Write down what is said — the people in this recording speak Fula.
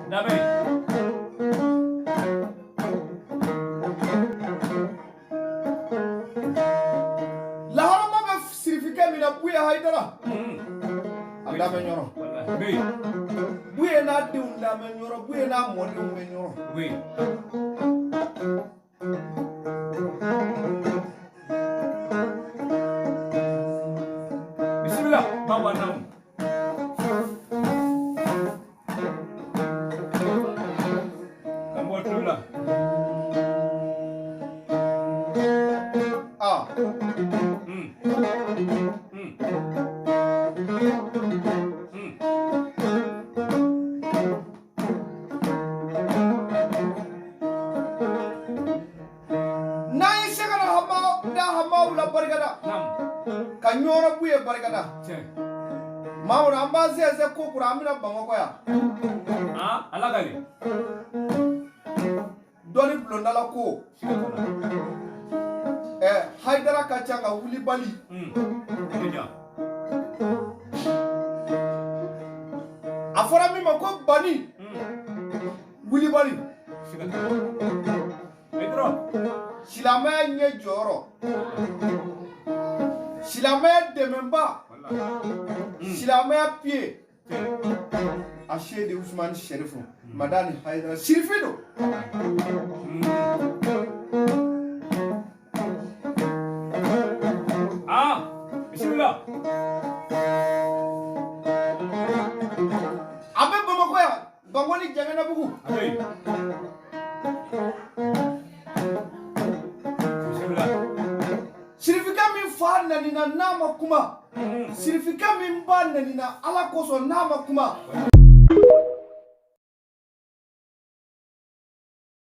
Dabe. La harama be sirifika mina buye Haidara. Anda me nyoro. Oui. Buye na de unda me nyoro, buye na moni me nyoro. Oui. Bismillah, bawa nam. Kamu tula. Ah. Nai segala hama ula bargada. Nam. Kanyora buye bargada. Cek. Maura ambaze ze kokura amina bangoko ya. Ah, alagali. Doni blondala ko. Haidara kachanga wuli bali. Deja. Afora mi mako bani. Wuli bali. Pedro. Silamaya nye joro. Silamaya dememba. Silamaya pie. Ashe de Usman Sherifu. Madani Haidara Sherifido. Ah, bismillah. Abe Bamako ya. Bangoni jangana buku. Abe. Bismillah. Sirifika min fa nanina nama kuma. Sirifika min ba nanina ala koso nama kuma.